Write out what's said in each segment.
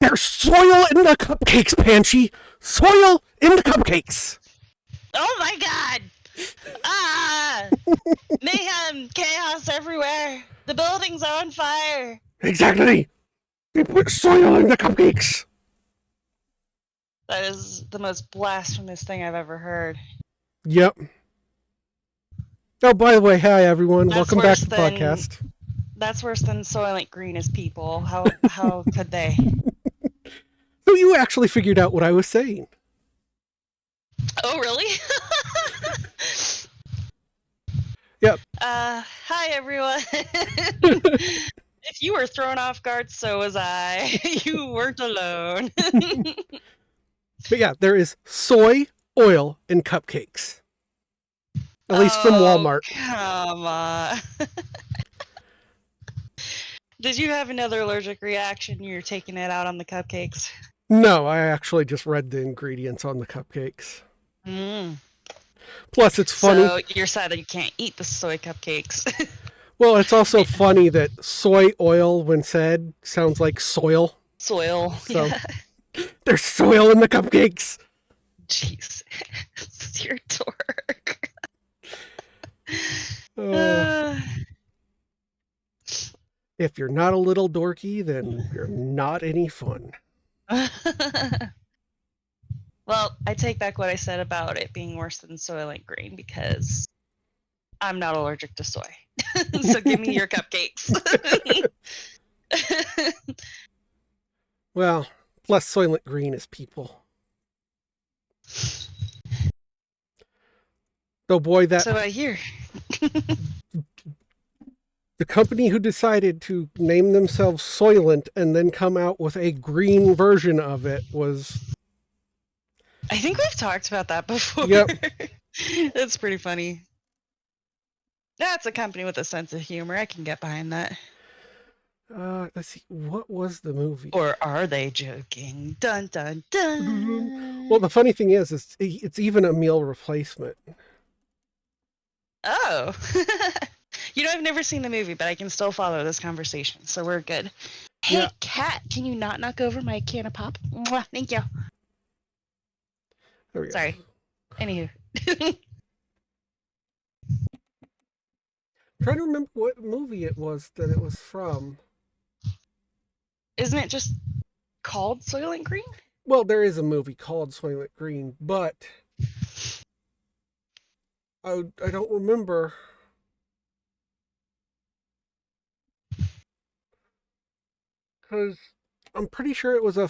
There's soil in the cupcakes, Panchi! Soil in the cupcakes! Oh my god! Ah! Mayhem! Chaos everywhere! The buildings are on fire! Exactly! They put soil in the cupcakes! That is the most blasphemous thing I've ever heard. Yep. Oh, by the way, hi everyone. That's Welcome back to the worse than- podcast. That's worse than Soylent Green is people. How could they? So you actually figured out what I was saying. Oh, really? Yep. Hi everyone. If you were thrown off guard, so was I. You weren't alone. But yeah, there is soy oil in cupcakes. At least from Walmart. Come on. Did you have another allergic reaction? You're taking it out on the cupcakes? No, I actually just read the ingredients on the cupcakes. Mm. Plus, it's funny. So you're sad that you can't eat the soy cupcakes. Well, it's also funny that soy oil, when said, sounds like soil. Soil. So, yeah. there's soil in the cupcakes. Jesus. You're a dork. If you're not a little dorky, then you're not any fun. Well, I take back what I said about it being worse than Soylent Green because I'm not allergic to soy. So give me your cupcakes. Well, plus Soylent Green is people. Oh boy, that... So I hear. The company who decided to name themselves Soylent and then come out with a green version of it was... I think we've talked about that before. Yep. That's pretty funny. That's a company with a sense of humor. I can get behind that. Let's see. What was the movie? Or are they joking? Dun, dun, dun. Well, the funny thing is it's even a meal replacement. Oh. You know, I've never seen the movie, but I can still follow this conversation, so we're good. Hey, Yeah. Cat, can you not knock over my can of pop? Mwah, thank you. There we go. Sorry. Anywho. Trying to remember what movie it was that it was from. Isn't it just called Soylent Green? Well, there is a movie called Soylent Green, but I don't remember. Because I'm pretty sure it was a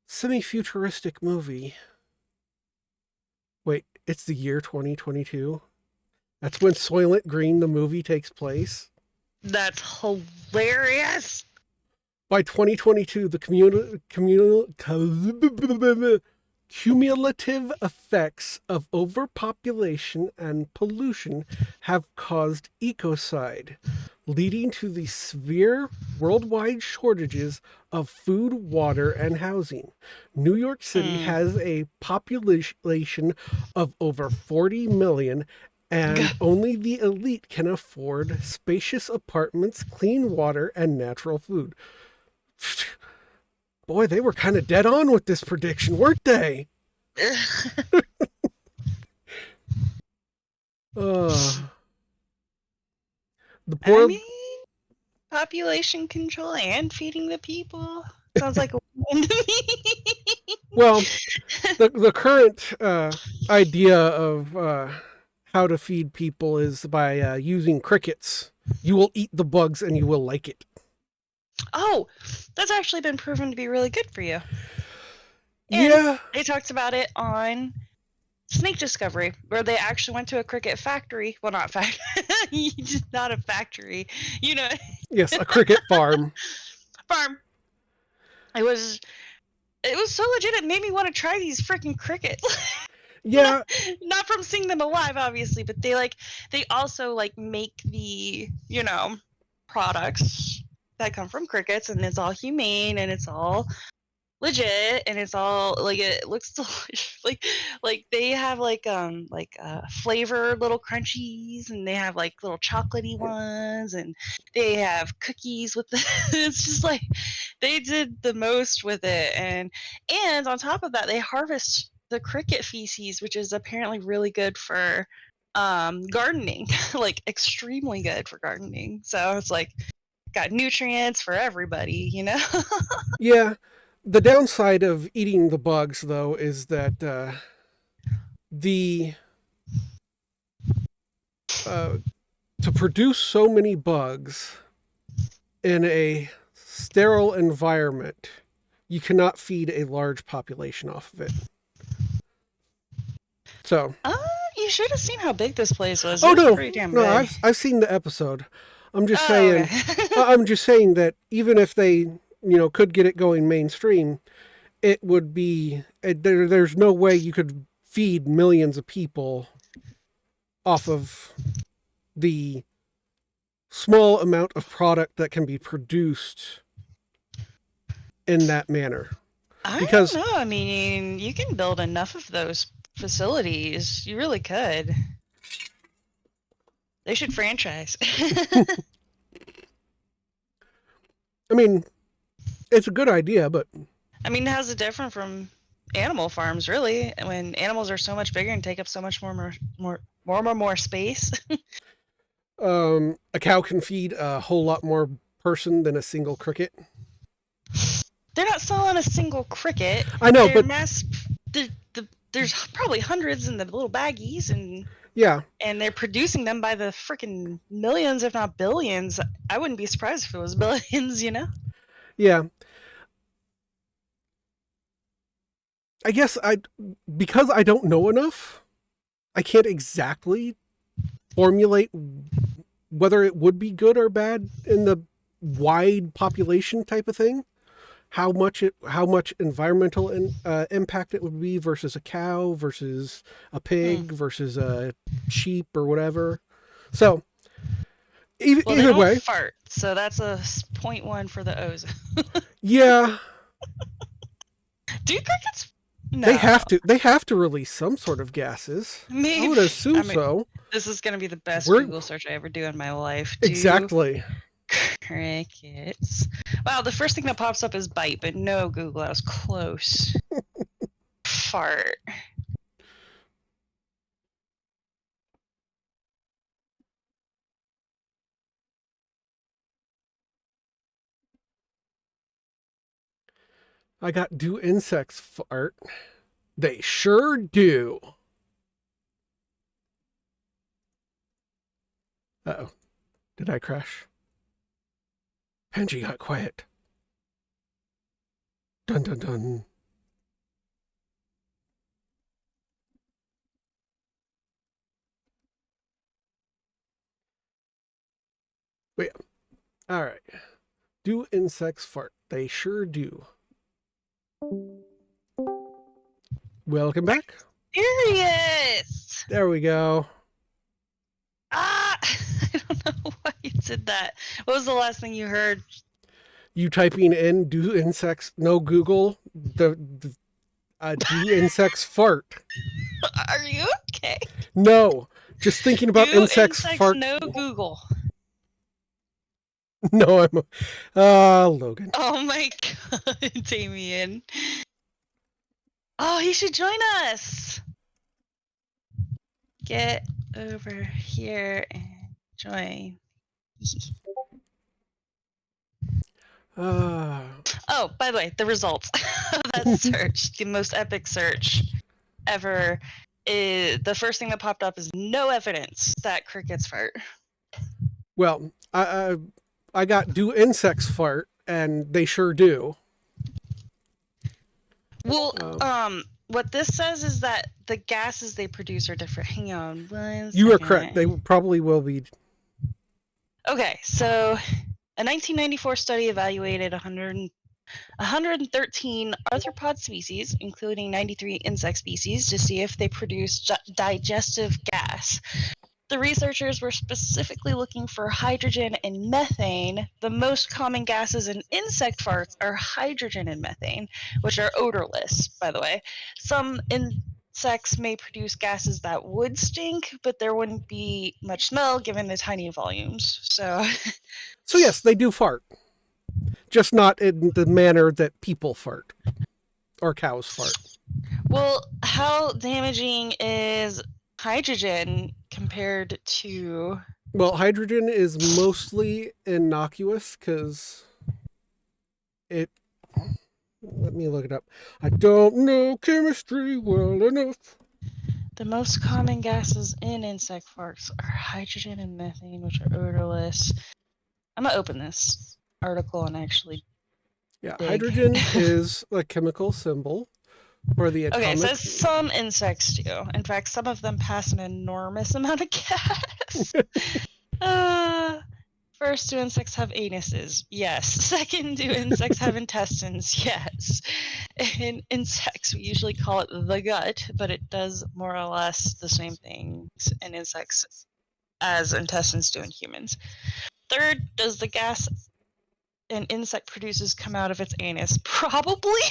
semi-futuristic movie. Wait, it's the year 2022? That's when Soylent Green, the movie, takes place? That's hilarious! By 2022, the cumulative effects of overpopulation and pollution have caused ecocide, leading to the severe worldwide shortages of food, water, and housing. New York City has a population of over 40 million, and only the elite can afford spacious apartments, clean water, and natural food. Boy, they were kind of dead on with this prediction, weren't they? The poor... I mean, population control and feeding the people. Sounds like a win to me. Well, the current idea of how to feed people is by using crickets. You will eat the bugs and you will like it. Oh, that's actually been proven to be really good for you. And yeah. They talked about it on Snake Discovery, where they actually went to a cricket factory. Well, not factory. Not a factory. You know. Yes, a cricket farm. Farm. It was so legit. It made me want to try these freaking crickets. Yeah. Not from seeing them alive, obviously, but they also make the, products that come from crickets, and it's all humane and it's all legit, and it's all it looks delicious. Like they have flavor little crunchies, and they have little chocolatey ones, and they have cookies with the it's just They did the most with it, and on top of that, they harvest the cricket feces, which is apparently really good for gardening, like extremely good for gardening. So it's like got nutrients for everybody, you know. Yeah. The downside of eating the bugs, though, is that the uh, to produce so many bugs in a sterile environment, you cannot feed a large population off of it. So, You should have seen how big this place was. oh It was no, pretty damn no, big. I've seen the episode. I'm just Oh, saying, okay. I'm just saying that even if they could get it going mainstream, it would be there's no way you could feed millions of people off of the small amount of product that can be produced in that manner. I don't Because know. I mean, you can build enough of those facilities. You really could. They should franchise. I mean, it's a good idea, but I mean, how's it different from animal farms, really? When animals are so much bigger and take up so much more space. a cow can feed a whole lot more person than a single cricket. They're not selling a single cricket. I know, They're but mass. There's probably hundreds in the little baggies, yeah, and they're producing them by the freaking millions, if not billions. I wouldn't be surprised if it was billions. You know. yeah. I guess because I don't know enough, I can't exactly formulate whether it would be good or bad in the wide population type of thing. How much environmental impact it would be versus a cow versus a pig versus a sheep or whatever. So Well, they either don't way, fart, so that's a 0.1 for the ozone. yeah, Do crickets? they No. have to release some sort of gases. I Maybe. would assume I mean, so. this is going to be the best We're Google search I ever do in my life. Do exactly. crickets? Wow, the first thing that pops up is bite, but no, Google, I was close. Fart. I got do insects fart? They sure do. Uh-oh. Did I crash? Panji got quiet. Dun dun dun. Wait. All right. Do insects fart? They sure do. Welcome back. Serious! There we go. Ah! I don't know why you did that. What was the last thing you heard? You typing in do insects no Google the do insects fart? Are you okay? No, just thinking about Do insects fart. no Google. No, I'm Logan. Oh my god, Damien. Oh, he should join us. Get over here and join. Oh, by the way, the results of that search, the most epic search ever, is the first thing that popped up is no evidence that crickets fart. Well, I got do insects fart, and they sure do. Well, what this says is that the gases they produce are different. Hang on one You are second. correct. They probably will be. Okay, so a 1994 study evaluated 113 arthropod species, including 93 insect species, to see if they produce digestive gas. The researchers were specifically looking for hydrogen and methane. The most common gases in insect farts are hydrogen and methane, which are odorless, by the way. Some insects may produce gases that would stink, but there wouldn't be much smell given the tiny volumes. So So yes, they do fart. just not in the manner that people fart or cows fart. Well, how damaging is hydrogen compared to? Well, hydrogen is mostly innocuous because it. Let me look it up. I don't know chemistry well enough. The most common gases in insect farts are hydrogen and methane, which are odorless. I'm gonna open this article and actually Yeah, dig. hydrogen is a chemical symbol for the Okay, so atomic. some insects do. In fact, some of them pass an enormous amount of gas. Uh, First, do insects have anuses? Yes. Second, do insects have intestines? Yes. In insects, we usually call it the gut, but it does more or less the same things in insects as intestines do in humans. Third, does the gas an insect produces come out of its anus? Probably.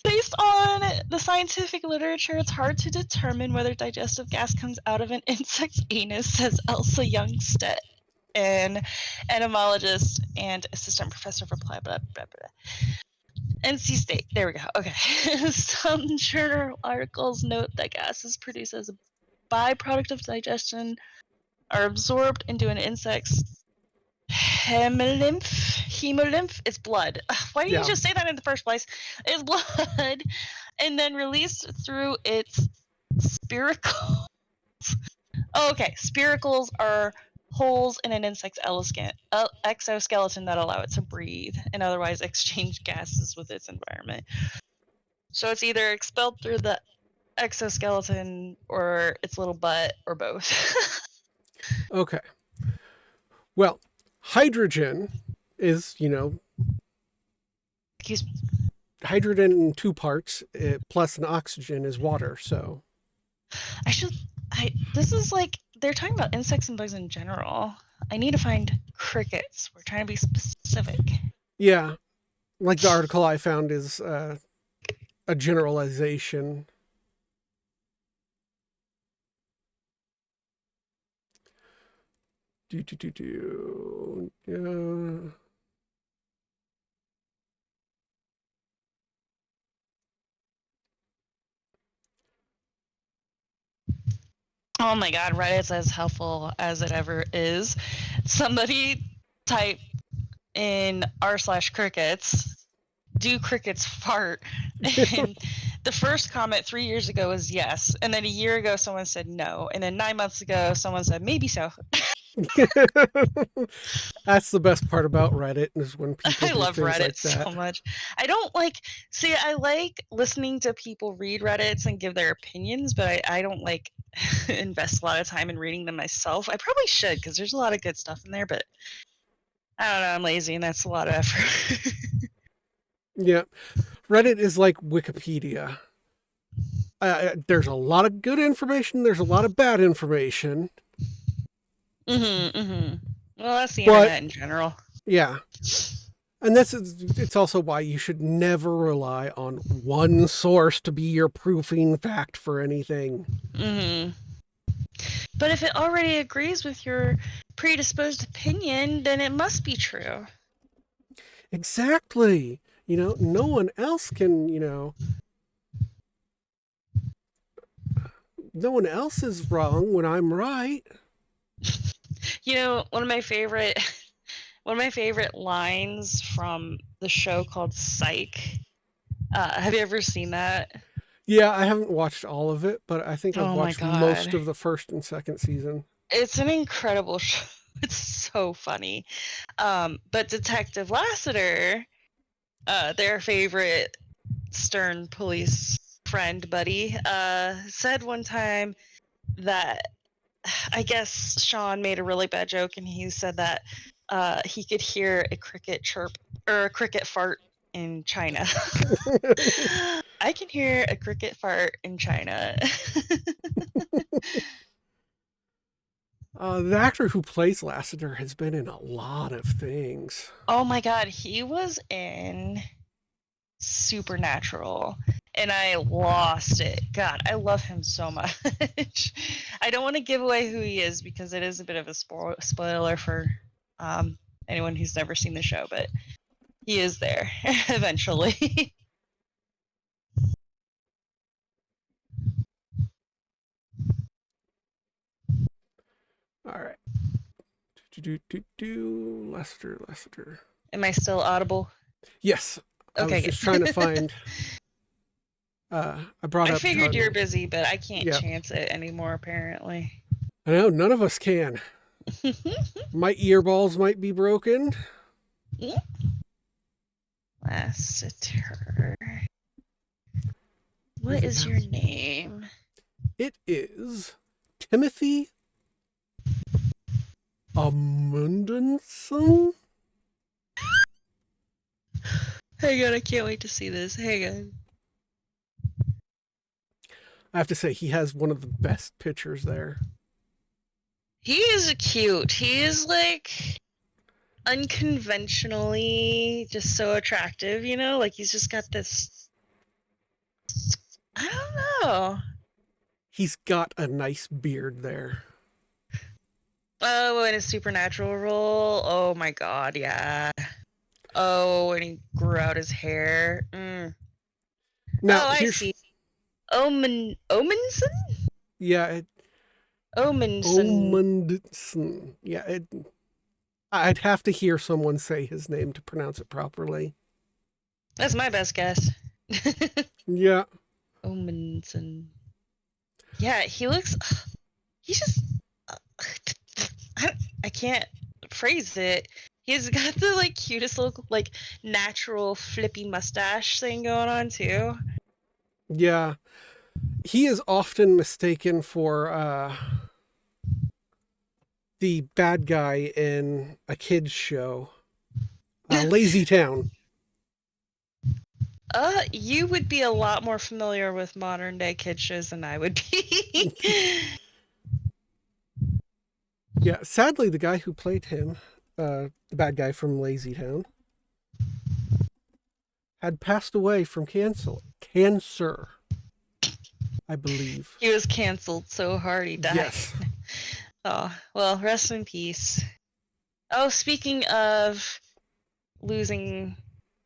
Based on the scientific literature, it's hard to determine whether digestive gas comes out of an insect's anus, says Elsa Youngstedt, an entomologist and assistant professor for blah, blah, blah, blah. NC State. There we go. Okay. Some journal articles note that gases produced as a byproduct of digestion are absorbed into an insect's hemolymph is blood. Why didn't you Yeah. just say that in the first place? It's blood, and then released through its spiracles. Oh, okay, spiracles are holes in an insect's exoskeleton that allow it to breathe and otherwise exchange gases with its environment. So it's either expelled through the exoskeleton or its little butt or both. Okay. Well, hydrogen is, Excuse me. hydrogen in two parts, plus an oxygen is water. So, I should. This is like they're talking about insects and bugs in general. I need to find crickets. We're trying to be specific. yeah, like the article I found is a generalization. Do, do, do, do. Oh my god, Reddit's as helpful as it ever is. Somebody type in r/crickets. Do crickets fart? And the first comment 3 years ago was yes, and then a year ago someone said no, and then 9 months ago someone said maybe so. That's the best part about Reddit is when people I do love things Reddit like so that. much. I don't like see I like listening to people read Reddits and give their opinions, but I don't like invest a lot of time in reading them myself. I probably should because there's a lot of good stuff in there, but I don't know, I'm lazy and that's a lot of effort. Yeah, Reddit is like Wikipedia. There's a lot of good information. There's a lot of bad information. Mm-hmm. Well, that's the But internet in general. yeah, and it's also why you should never rely on one source to be your proofing fact for anything. Mm-hmm. But if it already agrees with your predisposed opinion, then it must be true. Exactly. No one else can, no one else is wrong when I'm right. You know, one of my favorite lines from the show called Psych. Have you ever seen that? Yeah, I haven't watched all of it, but I think I've Oh my watched most god. of the first and second season. It's an incredible show. It's so funny. But Detective Lassiter, their favorite stern police friend buddy, said one time that I guess Sean made a really bad joke and he said that he could hear a cricket chirp or a cricket fart in China. I can hear a cricket fart in China. The actor who plays Lassiter has been in a lot of things. Oh my god, he was in Supernatural. and I lost it. God, I love him so much. I don't want to give away who he is because it is a bit of a spoiler for anyone who's never seen the show, but he is there eventually. All right. Lester. Am I still audible? Yes. I was Okay, just trying to good. find. I brought I up figured you're John. busy, but I can't Yeah. chance it anymore, apparently. I know none of us can. My earballs might be broken. Lassiter. Where's What the is your mouse? name? It is Timothy Amundsen. Hang on, I can't wait to see this. Hang on. I have to say, he has one of the best pictures there. He is cute. He is like unconventionally just so attractive, you know? Like he's just got this. I don't know. He's got a nice beard there. Oh, in his supernatural role. Oh my god, yeah. Oh, and he grew out his hair. Oh, Now, I here's. see. Omenson? Yeah, Omenson. Amundsen. Yeah, I'd have to hear someone say his name to pronounce it properly. That's my best guess. Yeah. Omenson. Yeah, he looks. He's just. I can't phrase it. He's got the like cutest little like natural flippy mustache thing going on too. Yeah. He is often mistaken for the bad guy in a kids show, Lazy Town. You would be a lot more familiar with modern day kid shows than I would be. Yeah, sadly, the guy who played him, the bad guy from Lazy Town, had passed away from cancer, I believe. He was canceled so hard he died. Yes. Oh, well, rest in peace. Oh, speaking of losing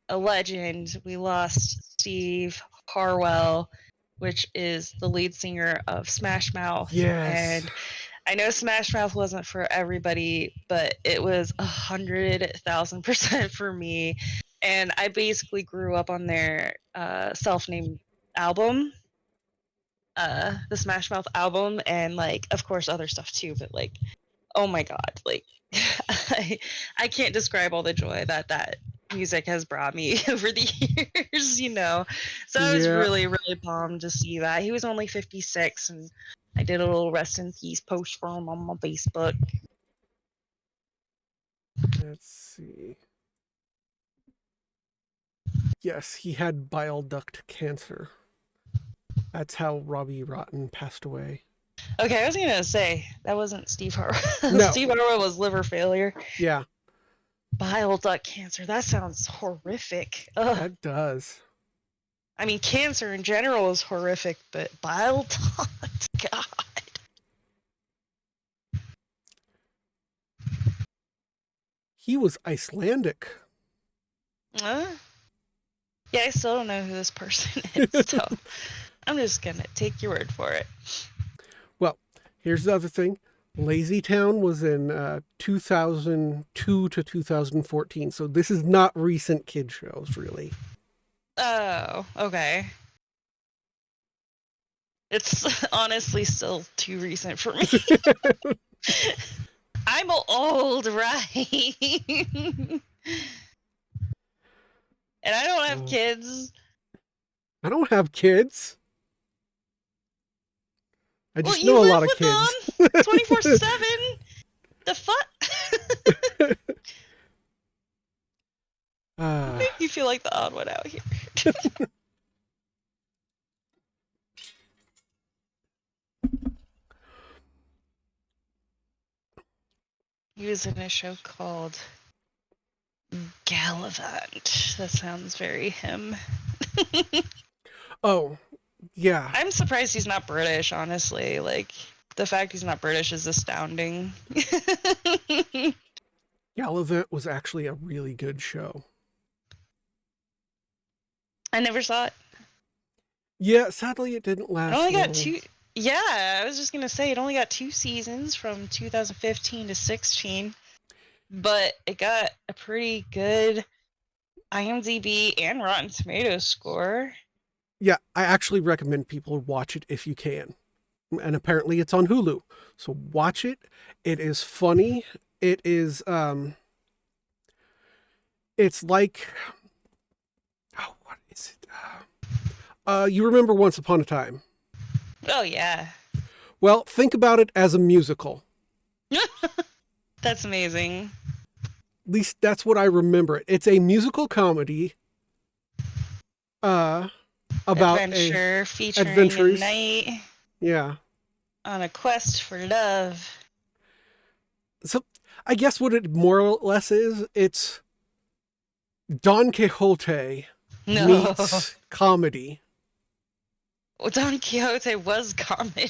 a legend, we lost Steve Harwell, which is the lead singer of Smash Mouth. Yes. And I know Smash Mouth wasn't for everybody, but it was 100,000% for me. And I basically grew up on their self-named album, the Smash Mouth album, and like, of course, other stuff too. But like, oh my god, like, I can't describe all the joy that music has brought me over the years, you know. So I was Yeah. really bummed to see that. He was only 56, and I did a little rest in peace post for him on my Facebook. Let's see. Yes, he had bile duct cancer. That's how Robbie Rotten passed away. Okay, I was gonna say that wasn't Steve Harwell. No. Steve Harwell was liver failure. Yeah. Bile duct cancer. That sounds horrific. Ugh. That does. I mean, cancer in general is horrific, but bile duct, God. He was Icelandic. Yeah, I still don't know who this person is, so I'm just gonna take your word for it. Well, here's the other thing. Lazy Town was in 2002 to 2014, so this is not recent kid shows, really. Oh, okay. It's honestly still too recent for me. I'm old, right? And I don't have kids. I don't have kids. I Well, just you know a live lot of with kids. them 24/7. The fuck? Make you feel like the odd one out here. He was in a show called Gallivant. That sounds very him. Oh, yeah. I'm surprised he's not British, honestly. Like, the fact he's not British is astounding. Gallivant was actually a really good show. I never saw it. Yeah, sadly, it didn't It last only got long. two. Yeah, I was just gonna say it only got 2 seasons from 2015 to 16, but it got a pretty good IMDb and Rotten Tomatoes score. Yeah, I actually recommend people watch it if you can. And apparently it's on Hulu. So watch it. It is funny. It is it's like, oh, what is it? You remember Once Upon a Time. Oh yeah, Well, think about it as a musical. that's amazing. At least that's what I remember. It's a musical comedy uh about a Adventure featuring a adventures. knight Yeah. on a quest for love. So I guess what it more or less is, it's Don Quixote No, meets comedy. well, Don Quixote was comedy.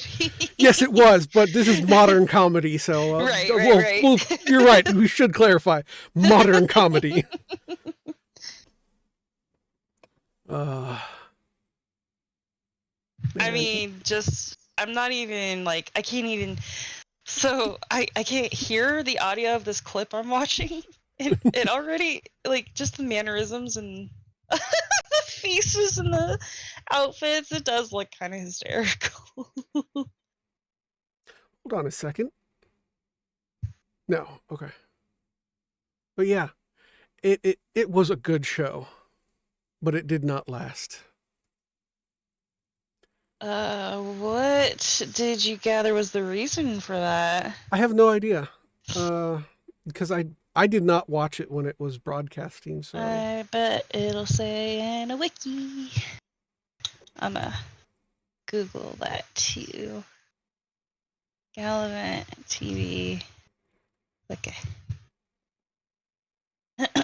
Yes, it was, but this is modern comedy, so Right, right, well, right. you're right. We should clarify modern comedy. Uh, I man, mean, just I'm not even like I can't even. So I can't hear the audio of this clip I'm watching. It already like just the mannerisms and the faces and the outfits. It does look kind of hysterical. hold on a second. No, okay, but yeah, it was a good show, but it did not last. What did you gather was the reason for that? I have no idea, because I did not watch it when it was broadcasting. So I bet it'll say in a wiki. I'm gonna Google that too. Gallivant TV. Okay.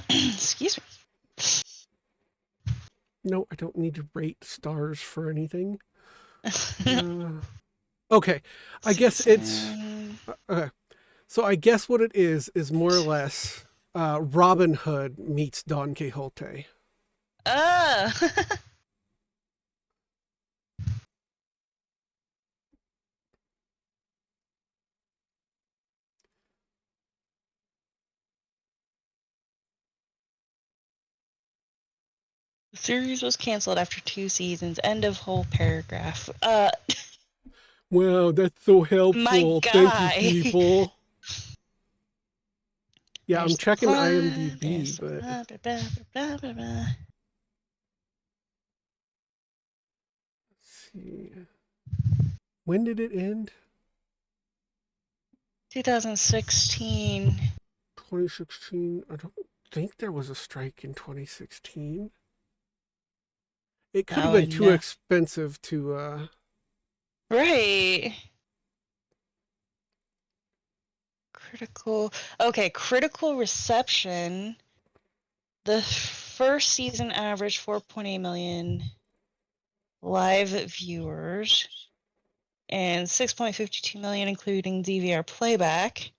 Excuse me. no, I don't need to rate stars for anything. Okay, I guess it's Season. okay. So I guess what it is more or less Robin Hood meets Don Quixote. Oh. The series was canceled after 2 seasons. End of whole paragraph. Wow, that's so My helpful. Thank you, guy. people. Yeah, I'm There's the checking plot. IMDb, There's the but blah, blah, blah, blah, blah, blah. let's see. When did it end? 2016. 2016. I don't think there was a strike in 2016. It could have Oh, been too no. expensive to Right. Critical. Okay, critical reception. The first season averaged 4.8 million live viewers and 6.52 million including DVR playback.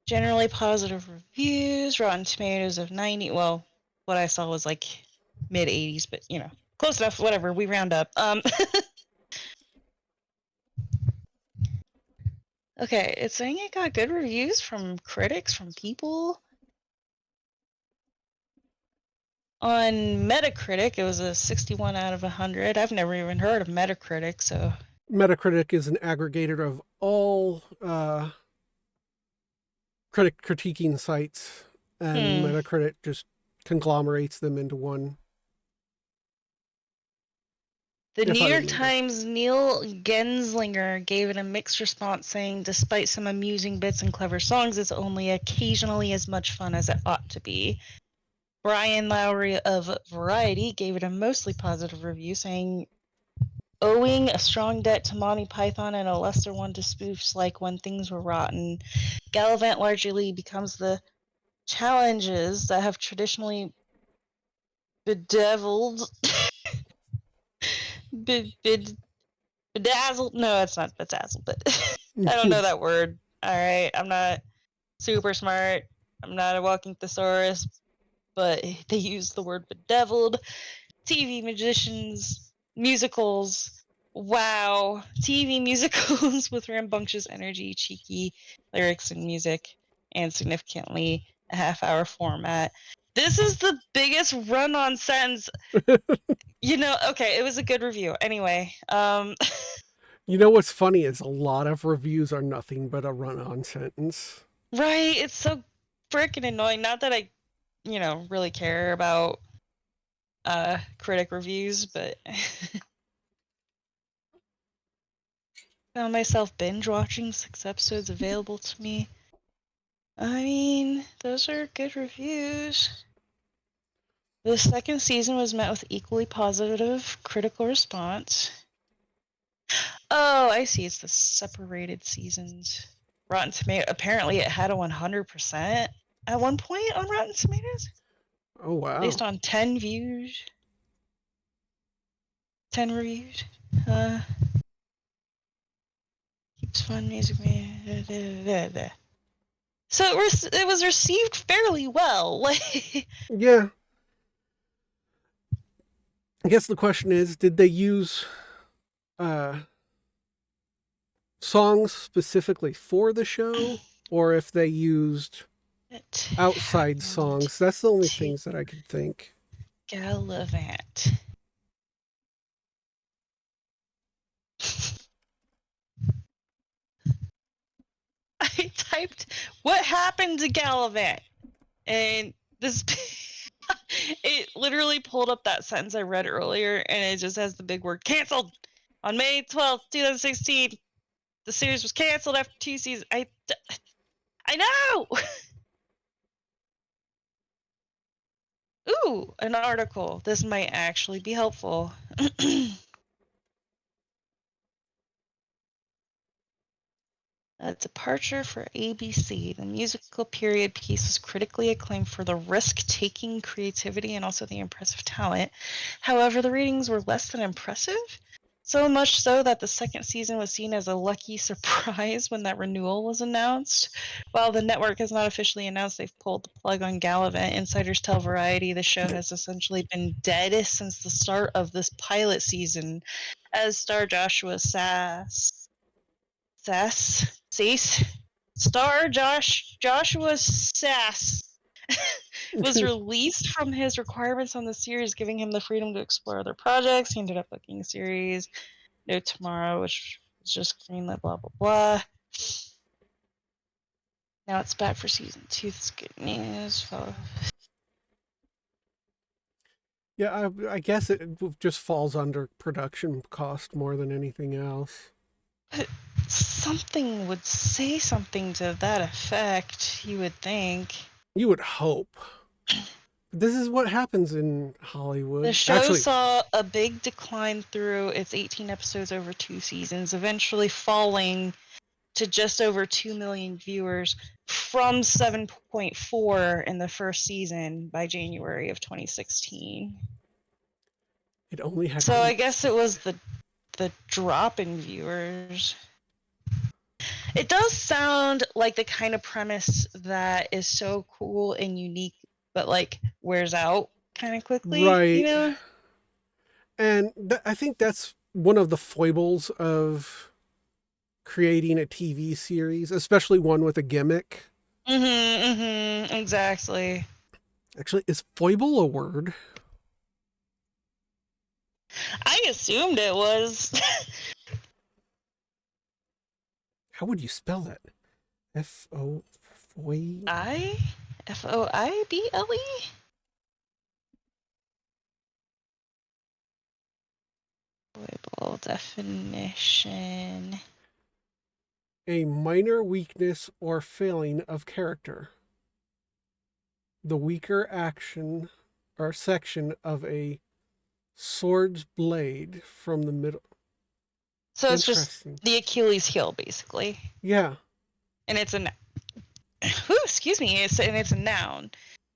Generally positive reviews, Rotten Tomatoes of 90. Well, what I saw was like mid 80s, but you know, close enough. Whatever, we round up. Okay, it's saying it got good reviews from critics, from people. On Metacritic, it was a 61 out of 100. I've never even heard of Metacritic, so. Metacritic is an aggregator of all critiquing sites, and Hmm. Metacritic just conglomerates them into one. The New If I York remember. Times' Neil Genslinger gave it a mixed response, saying, despite some amusing bits and clever songs, it's only occasionally as much fun as it ought to be. Brian Lowry of Variety gave it a mostly positive review, saying, owing a strong debt to Monty Python and a lesser one to spoofs like When Things Were Rotten, Gallivant largely becomes the challenges that have traditionally bedeviled bedazzled. No, it's not bedazzled, but I don't know that word. All right, I'm not super smart. I'm not a walking thesaurus, but they use the word bedeviled. TV magicians, musicals. Wow, TV musicals with rambunctious energy, cheeky lyrics and music, and significantly a half-hour format. This is the biggest run-on sentence. Okay, it was a good review. Anyway, You know what's funny is a lot of reviews are nothing but a run-on sentence. right, it's so freaking annoying. Not that I, really care about critic reviews, but found myself binge watching 6 episodes available to me. I mean, those are good reviews. The second season was met with equally positive critical response. Oh, I see. It's the separated seasons. Rotten Tomato. Apparently, it had a 100% at one point on Rotten Tomatoes, Oh wow. based on 10 views, 10 reviews. Keeps fun music. So it was received fairly well. Yeah. I guess the question is, did they use songs specifically for the show, or if they used It outside happened songs? That's the only to things that I could think. Gallivant. I typed, "What happened to Gallivant?" And this, it literally pulled up that sentence I read earlier, and it just has the big word "canceled" on May 12th, 2016. The series was canceled after 2 seasons. I know. Ooh, an article. This might actually be helpful. A departure for ABC. The musical period piece was critically acclaimed for the risk-taking creativity and also the impressive talent. However, the ratings were less than impressive, so much so that the second season was seen as a lucky surprise when that renewal was announced. While the network has not officially announced they've pulled the plug on Gallivant, insiders tell Variety the show has essentially been dead since the start of this pilot season, as star Joshua Joshua Sass was released from his requirements on the series, giving him the freedom to explore other projects. He ended up booking a series, No Tomorrow, which was just greenlit, blah, blah, blah. Now it's back for season 2. That's good news. Yeah, I guess it just falls under production cost more than anything else. Something would say something to that effect, you would think. You would hope. This is what happens in The Hollywood. show Actually, saw a big decline through its 18 episodes over 2 seasons, eventually falling to just over 2 million viewers from 7.4 in the first season by January of 2016. it only had So I 100. guess it was the drop in viewers. It does sound like the kind of premise that is so cool and unique, but wears out kind of quickly, Right. And I think that's one of the foibles of creating a TV series, especially one with a gimmick. Exactly. Actually, is foible a word? I assumed it was. How would you spell that? Foible. Foible? Foible definition. A minor weakness or failing of character. The weaker action or section of a sword's blade from the middle. So it's just Interesting. the Achilles heel, basically. Yeah. And it's a excuse me, it's a noun.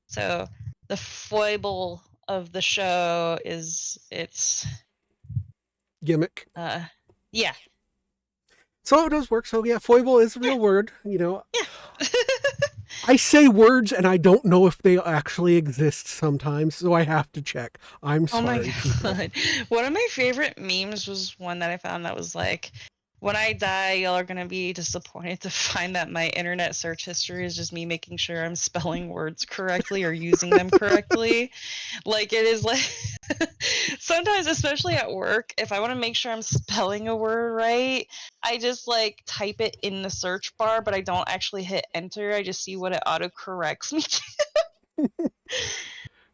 So the foible of the show is it's gimmick. Yeah. So it does work. So yeah, foible is a Yeah. real word. You know, Yeah. I say words and I don't know if they actually exist sometimes, so I have to check. I'm Oh my sorry, people. god. One of my favorite memes was one that I found that was like, when I die, y'all are gonna be disappointed to find that my internet search history is just me making sure I'm spelling words correctly or using them correctly. Like it is like sometimes, especially at work, if I want to make sure I'm spelling a word right, I just like type it in the search bar, but I don't actually hit enter. I just see what it auto corrects me.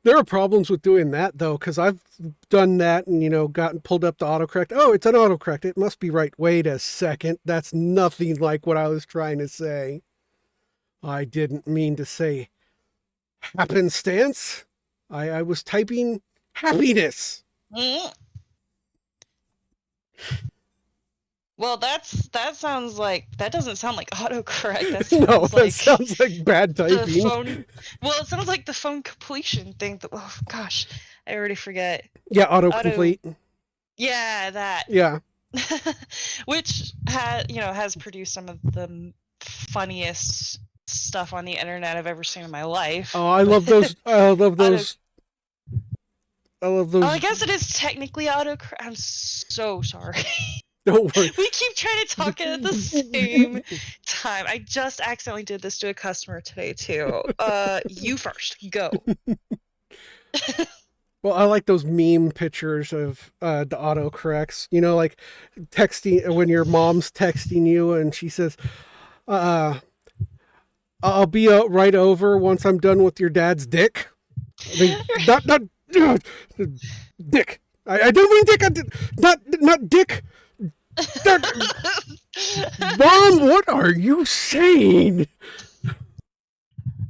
There are problems with doing that though, because I've done that and gotten pulled up to autocorrect. Oh, it's an autocorrect. It must be right. Wait a second. That's nothing like what I was trying to say. I didn't mean to say happenstance. I was typing happiness. Mm. Well, that sounds like that doesn't sound like autocorrect. That No, sounds that like sounds like bad the typing. phone. Well, it sounds like the phone completion thing. Oh gosh, I already forget. Yeah, Auto. autocomplete. Yeah, that. Yeah. Which has produced some of the funniest stuff on the internet I've ever seen in my life. Oh, I But love those. I love auto. those. I love Oh, I those. guess it is technically auto. I'm so sorry. Don't worry. We keep trying to talk at the same time. I just accidentally did this to a customer today too. You first. Go. Well, I like those meme pictures of the autocorrects. Like texting when your mom's texting you and she says, uh, "I'll be right over once I'm done with your dad's dick." I mean, not dick. I don't mean dick. Not dick. Mom, what are you saying?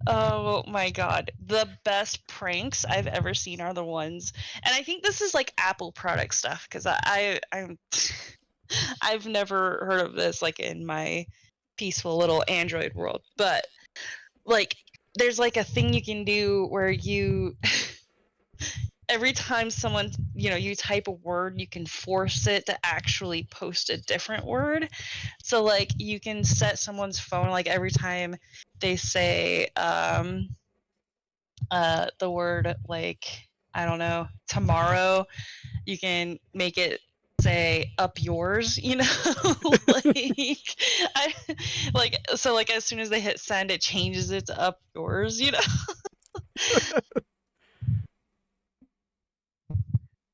Oh my god. The best pranks I've ever seen are the ones, and I think this is like Apple product stuff because I'm I've never heard of this like in my peaceful little Android world. But like there's like a thing you can do where you every time someone you type a word, you can force it to actually post a different word. So like you can set someone's phone like every time they say the word like I don't know tomorrow, you can make it say up yours, like I like so like as soon as they hit send, it changes it to up yours.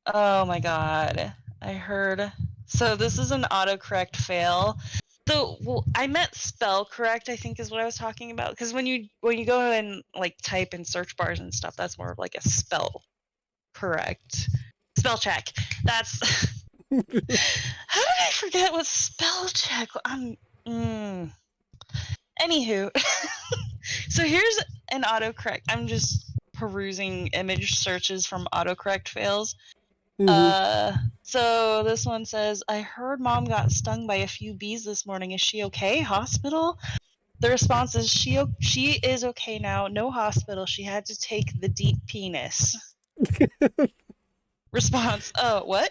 Oh my god. I heard. So this is an autocorrect fail. So well, I meant spell correct, I think is what I was talking about. Because when you go and like type in search bars and stuff, that's more of like a spell correct. Spell check. That's how did I forget what spell check? Anywho. So here's an autocorrect. I'm just perusing image searches from autocorrect fails. Mm-hmm. So this one says, I heard mom got stung by a few bees this morning. Is she okay? Hospital? The response is she is okay now. No hospital. She had to take the deep penis. Response, oh, what?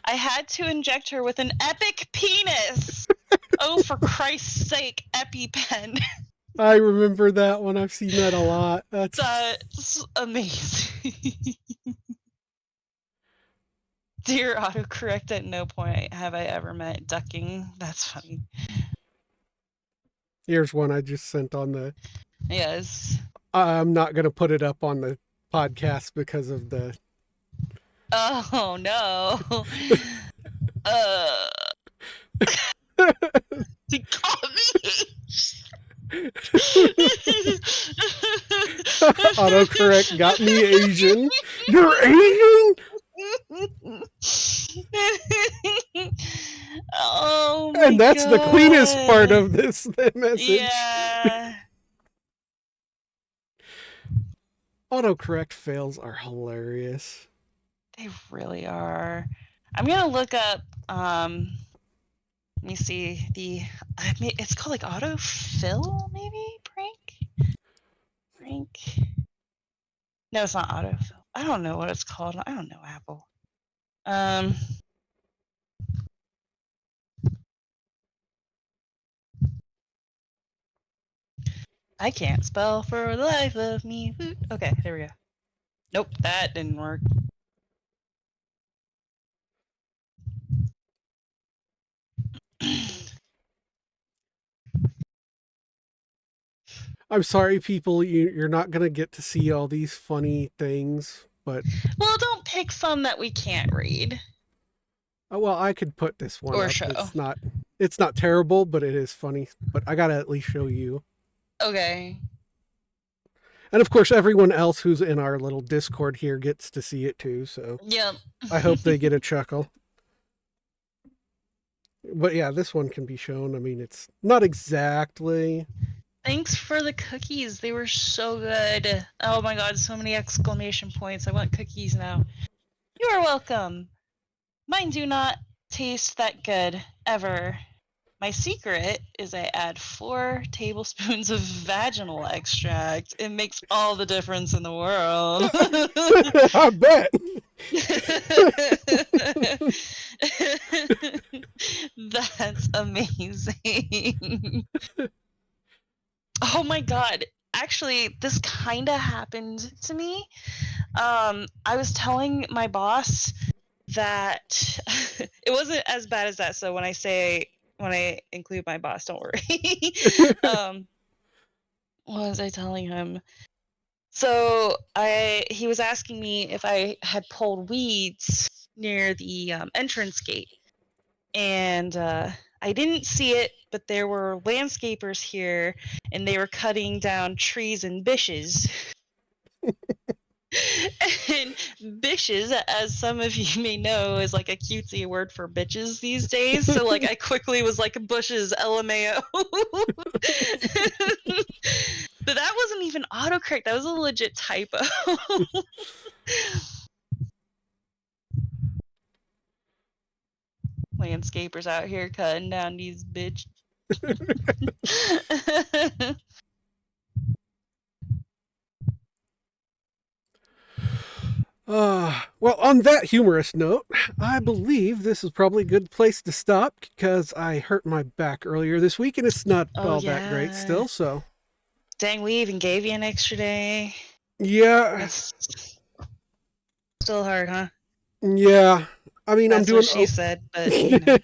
I had to inject her with an epic penis. Oh, for Christ's sake, EpiPen. I remember that one. I've seen that a lot. That's amazing. Dear autocorrect, at no point have I ever meant ducking. That's funny. Here's one I just sent on the. Yes. I'm not going to put it up on the podcast because of the. Oh no. uh he caught me. Autocorrect got me Asian. You're Asian? Oh my And that's the cleanest part god. of this message. Yeah. Autocorrect fails are hilarious. They really are. I'm gonna look up let me see it's called like autofill maybe prank. No, it's not autofill. I don't know what it's called. I don't know Apple. Um I can't spell for the life of me. Okay, there we go. Nope, that didn't work. I'm sorry, people, you're not going to get to see all these funny things, but. Well, don't pick some that we can't read. Well, I could put this one Or up. show. It's not terrible, but it is funny. But I gotta at least show you. Okay. And of course, everyone else who's in our little Discord here gets to see it too. So Yep. I hope they get a chuckle. But yeah, this one can be shown. I mean, it's not exactly. Thanks for the cookies. They were so good. Oh my god, so many exclamation points. I want cookies now. You are welcome. Mine do not taste that good, ever. My secret is I add 4 tablespoons of vaginal extract. It makes all the difference in the world. I bet. That's amazing. Oh my god. Actually, this kind of happened to me. I was telling my boss that it wasn't as bad as that. So when I include my boss, don't worry. What was I telling him? So he was asking me if I had pulled weeds near the entrance gate, and I didn't see it, but there were landscapers here, and they were cutting down trees and bushes. And bitches, as some of you may know, is like a cutesy word for bitches these days. So like I quickly was like bushes, LMAO. But that wasn't even autocorrect. That was a legit typo. Landscapers out here cutting down these bitch. Well, on that humorous note, I believe this is probably a good place to stop because I hurt my back earlier this week and it's not Oh all that great yeah. still. So Dang, we even gave you an extra day. yeah, That's still hard, huh? yeah. I mean, That's what she said, but you know.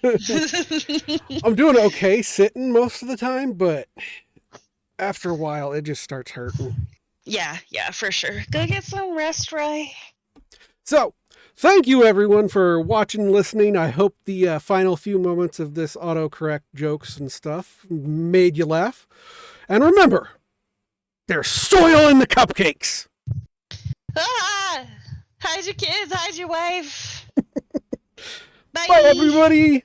I'm doing okay sitting most of the time, but after a while, it just starts hurting. Yeah, for sure. Go get some rest, Rye. So, thank you everyone for watching and listening. I hope the final few moments of this autocorrect jokes and stuff made you laugh. And remember, there's soil in the cupcakes. Ah! Hide your kids, hide your wife. Bye. Bye, everybody.